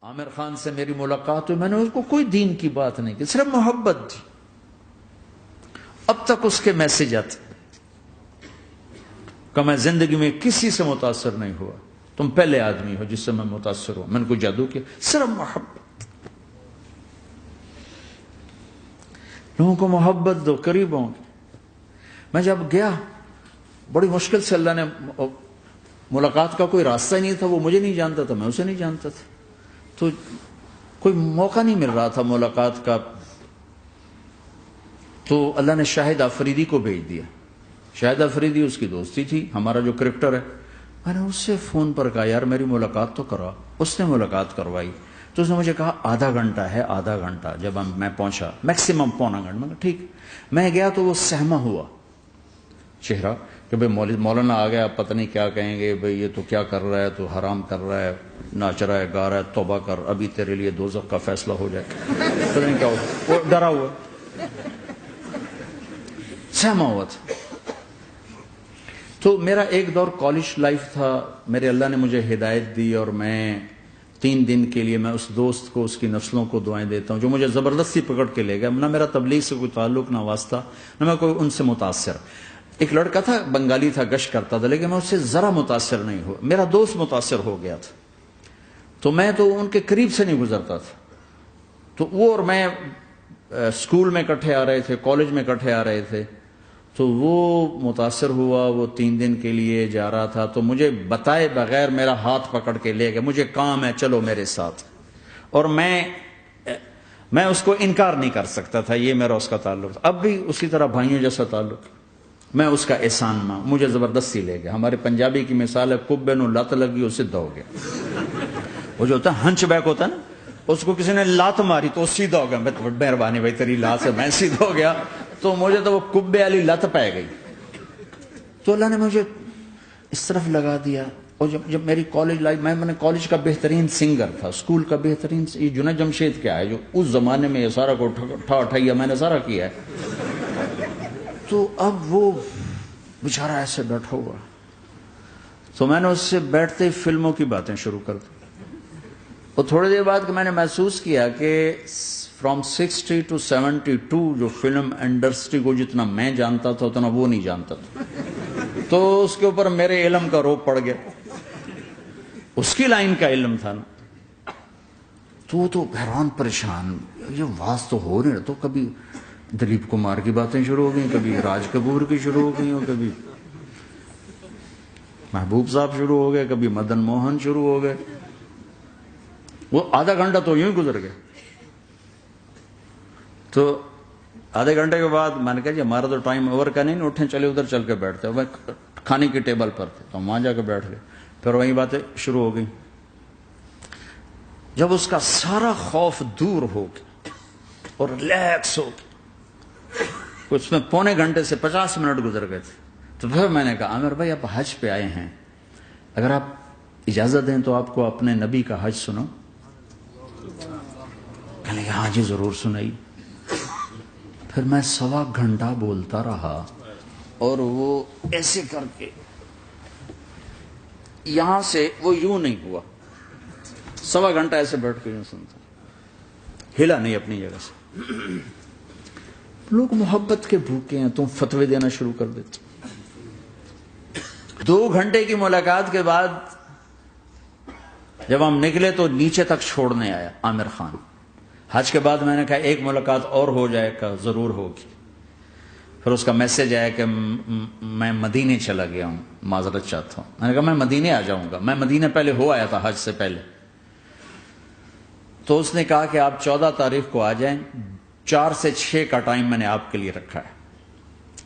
عامر خان سے میری ملاقات ہوئی، میں نے اس کو کوئی دین کی بات نہیں کی، صرف محبت تھی. اب تک اس کے میسج آتے کہ میں زندگی میں کسی سے متاثر نہیں ہوا، تم پہلے آدمی ہو جس سے میں متاثر ہوں. میں نے کوئی جادو کیا، صرف محبت. لوگوں کو محبت دو، قریب ہوں. میں جب گیا بڑی مشکل سے اللہ نے، ملاقات کا کوئی راستہ ہی نہیں تھا، وہ مجھے نہیں جانتا تھا، میں اسے نہیں جانتا تھا، تو کوئی موقع نہیں مل رہا تھا ملاقات کا. تو اللہ نے شاہد آفریدی کو بھیج دیا. شاہد آفریدی اس کی دوستی تھی، ہمارا جو کرکٹر ہے. میں نے اس سے فون پر کہا یار میری ملاقات تو کرا. اس نے ملاقات کروائی. تو اس نے مجھے کہا آدھا گھنٹہ ہے، آدھا گھنٹہ. جب میں پہنچا میکسیمم پونا گھنٹہ. میں کہا ٹھیک. میں گیا تو وہ سہما ہوا چہرہ کہ بھئی مولانا آ گیا، پتہ نہیں کیا کہیں گے، بھئی یہ تو کیا کر رہا ہے، تو حرام کر رہا ہے، ناچ رہا ہے، گا رہا ہے، توبہ کر، ابھی تیرے لیے دوزخ کا فیصلہ ہو جائے. پتہ نہیں کیا ہو، وہ ڈرا ہوا سہما ہوا تھا. تو میرا ایک دور کالج لائف تھا. میرے اللہ نے مجھے ہدایت دی اور میں 3 دن کے لیے میں اس دوست کو، اس کی نسلوں کو دعائیں دیتا ہوں جو مجھے زبردستی پکڑ کے لے گیا. نہ میرا تبلیغ سے کوئی تعلق، نہ واسطہ، نہ میں کوئی ان سے متاثر. ایک لڑکا تھا، بنگالی تھا، گشت کرتا تھا، لیکن میں اس سے ذرا متاثر نہیں ہوا. میرا دوست متاثر ہو گیا تھا، تو میں تو ان کے قریب سے نہیں گزرتا تھا. تو وہ اور میں اسکول میں اکٹھے آ رہے تھے، کالج میں اکٹھے آ رہے تھے. تو وہ متاثر ہوا، وہ 3 دن کے لیے جا رہا تھا، تو مجھے بتائے بغیر میرا ہاتھ پکڑ کے لے گیا. مجھے کام ہے، چلو میرے ساتھ. اور میں اس کو انکار نہیں کر سکتا تھا، یہ میرا اس کا تعلق تھا. اب بھی اسی طرح بھائیوں جیسا تعلق. میں اس کا احسان ماں، مجھے زبردستی لے گیا. ہمارے پنجابی کی مثال ہے، کبے نو لت لگی اس سے دو گیا. وہ جو ہوتا ہے ہنچ بیک ہوتا ہے نا، اس کو کسی نے لات ماری تو سیدھا ہو گیا. مہربانی بھائی تیری لات سے میں سیدھا ہو گیا. تو مجھے تو وہ کبے والی لت پہ گئی. تو اللہ نے مجھے اس طرف لگا دیا. اور جب میری کالج لائف، میں نے کالج کا بہترین سنگر تھا، اسکول کا بہترین. یہ جنید جمشید کیا ہے جو اس زمانے میں یہ سارا کو ٹھا میں نے سارا کیا ہے. تو اب وہ بیچارہ ایسے بیٹھا ہوا. تو میں نے اس سے بیٹھتے فلموں کی باتیں شروع کر دی. اور تھوڑی دیر بعد کہ میں نے محسوس کیا کہ فرام 60 to 72 جو فلم انڈسٹری کو جتنا میں جانتا تھا اتنا وہ نہیں جانتا تھا. تو اس کے اوپر میرے علم کا روپ پڑ گیا. اس کی لائن کا علم تھا نا. تو وہ تو حیران پریشان، یہ واز تو ہو رہے. تو کبھی دلیپ کمار کی باتیں شروع ہو گئیں، کبھی راج کپور کی شروع ہو گئی، اور کبھی محبوب صاحب شروع ہو گئے، کبھی مدن موہن شروع ہو گئے. وہ آدھا گھنٹہ تو یوں ہی گزر گیا. تو آدھے گھنٹے کے بعد میں نے کہا جی ہمارا تو ٹائم اوور کا نہیں، اٹھیں چلے ادھر چل کے بیٹھتے. وہ کھانے کی ٹیبل پر تھے تو وہاں جا کے بیٹھ گئے. پھر وہی باتیں شروع ہو گئی. جب اس کا سارا خوف دور ہو گیا اور ریلیکس ہو گیا، اس میں 1.25 گھنٹے سے 50 منٹ گزر گئے تھے. تو پھر میں نے کہا عامر بھائی آپ حج پہ آئے ہیں، اگر آپ اجازت دیں تو آپ کو اپنے نبی کا حج سنو. کہنے لگے ہاں جی ضرور سنائی. پھر میں 1.25 گھنٹہ بولتا رہا اور وہ ایسے کر کے یہاں سے وہ یوں نہیں ہوا. 1.25 گھنٹہ ایسے بیٹھ کے یوں سنتا، ہلا نہیں اپنی جگہ سے. لوگ محبت کے بھوکے ہیں، تم فتوے دینا شروع کر دیتے. 2 گھنٹے کی ملاقات کے بعد جب ہم نکلے تو نیچے تک چھوڑنے آیا عامر خان. حج کے بعد میں نے کہا ایک ملاقات اور ہو جائے گا، ضرور ہوگی. پھر اس کا میسج آیا کہ میں مدینے چلا گیا ہوں، معذرت چاہتا ہوں. میں نے کہا میں مدینے آ جاؤں گا، میں مدینے پہلے ہو آیا تھا حج سے پہلے. تو اس نے کہا کہ آپ 14 تاریخ کو آ جائیں، 4 سے 6 کا ٹائم میں نے آپ کے لیے رکھا ہے.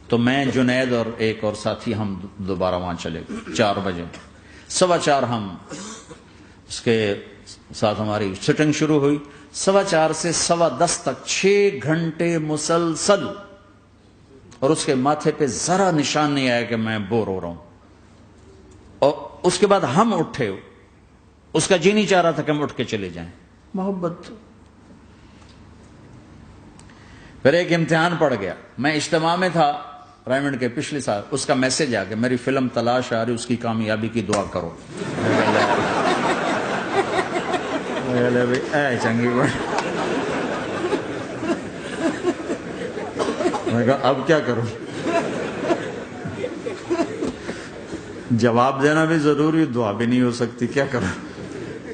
تو میں جنید اور ایک اور ساتھی ہم دوبارہ وہاں چلے گئے 4 بجے. 4:15 ہم اس کے ساتھ ہماری سٹنگ شروع ہوئی. 4:15 سے 10:15 تک 6 گھنٹے مسلسل. اور اس کے ماتھے پہ ذرا نشان نہیں آیا کہ میں بور ہو رہا ہوں. اور اس کے بعد ہم اٹھے، اس کا جی نہیں چاہ رہا تھا کہ ہم اٹھ کے چلے جائیں. محبت. پھر ایک امتحان پڑ گیا. میں اجتماع میں تھا رائمنڈ کے پچھلے سال. اس کا میسج آ گیا میری فلم تلاش آ رہی، اس کی کامیابی کی دعا کرو. لے بھائی اے چنگی بڑی. میں کہا اب کیا کروں؟ جواب دینا بھی ضروری، دعا بھی نہیں ہو سکتی، کیا کروں؟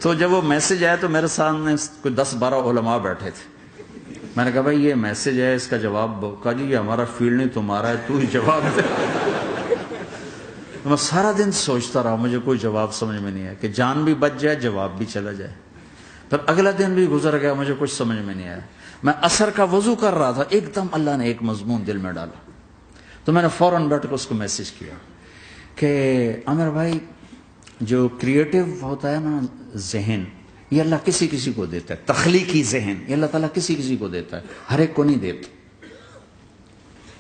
تو جب وہ میسج آیا تو میرے سامنے کوئی 10-12 علماء بیٹھے تھے. میں نے کہا بھائی یہ میسج ہے، اس کا جواب دو. کہا جی یہ ہمارا فیلڈ نہیں، تمہارا ہے، تو ہی جواب دے. میں سارا دن سوچتا رہا، مجھے کوئی جواب سمجھ میں نہیں آیا کہ جان بھی بچ جائے، جواب بھی چلا جائے. پھر اگلا دن بھی گزر گیا، مجھے کچھ سمجھ میں نہیں آیا. میں عصر کا وضو کر رہا تھا، ایک دم اللہ نے ایک مضمون دل میں ڈالا. تو میں نے فوراً بیٹھ کے اس کو میسج کیا کہ عامر بھائی، جو کریٹو ہوتا ہے نا ذہن، یہ اللہ کسی کسی کو دیتا ہے. تخلیقی ذہن یہ اللہ تعالیٰ کسی کسی کو دیتا ہے، ہر ایک کو نہیں دیتا.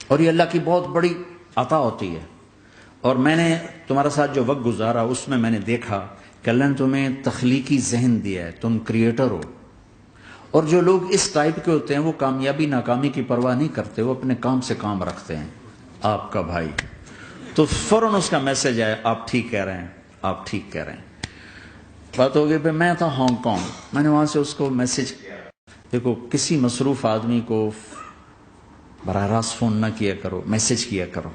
اور یہ اللہ کی بہت بڑی عطا ہوتی ہے. اور میں نے تمہارے ساتھ جو وقت گزارا اس میں نے دیکھا کہ اللہ نے تمہیں تخلیقی ذہن دیا ہے، تم کریٹر ہو. اور جو لوگ اس ٹائپ کے ہوتے ہیں وہ کامیابی ناکامی کی پرواہ نہیں کرتے، وہ اپنے کام سے کام رکھتے ہیں. آپ کا بھائی تو فوراً اس کا میسج آیا، آپ ٹھیک کہہ رہے ہیں، آپ ٹھیک کہہ رہے ہیں. بات ہو گئی. پھر میں تھا ہانگ کانگ، میں نے وہاں سے اس کو میسج کیا. دیکھو کسی مصروف آدمی کو براہ راست فون نہ کیا کرو، میسج کیا کرو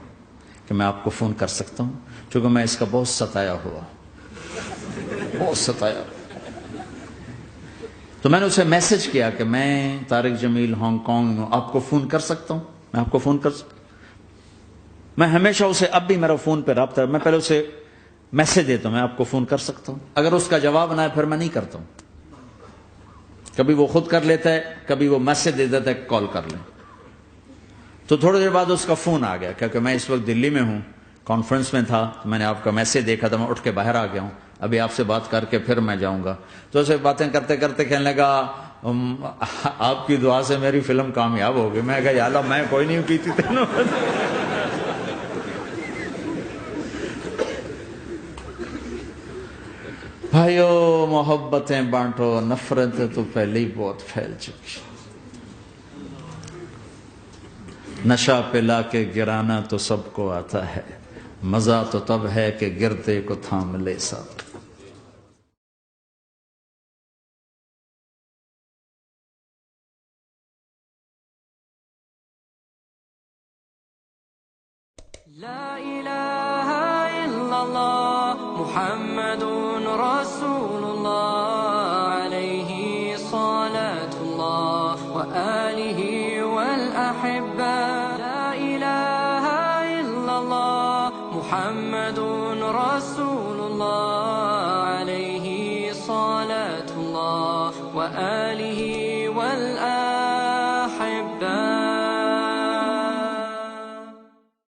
کہ میں آپ کو فون کر سکتا ہوں، چونکہ میں اس کا بہت ستایا ہوا، بہت ستایا. تو میں نے اسے میسج کیا کہ میں طارق جمیل ہانگ کانگ میں آپ کو فون کر سکتا ہوں، میں آپ کو فون کر سکتا ہوں. میں ہمیشہ اسے، اب بھی میرا فون پہ رابطہ ہے، میں پہلے اسے میسج دیتا ہوں میں آپ کو فون کر سکتا ہوں. اگر اس کا جواب نہ ہے پھر میں نہیں کرتا ہوں. کبھی وہ خود کر لیتا ہے، کبھی وہ میسج دے دیتا ہے کال کر لیں. تو تھوڑی دیر بعد اس کا فون آ گیا، کیونکہ میں اس وقت دلی میں ہوں، کانفرنس میں تھا. تو میں نے آپ کا میسج دیکھا تھا، میں اٹھ کے باہر آ گیا ہوں، ابھی آپ سے بات کر کے پھر میں جاؤں گا. تو اسے باتیں کرتے کرتے کہنے لگا آپ کی دعا سے میری فلم کامیاب ہو گئی. میں کہا یا اللہ میں کوئی نہیں کی تھی تینوں. بھائیو محبتیں بانٹو، نفرتیں تو پہلے ہی بہت پھیل چکی. نشہ پلا کے گرانا تو سب کو آتا ہے، مزہ تو تب ہے کہ گرتے کو تھام لے ساتھ. لا إله إلا الله محمد رسول الله عليه صلاة الله وآله والأحبة. لا إله إلا الله محمد رسول الله عليه صلاة الله وآله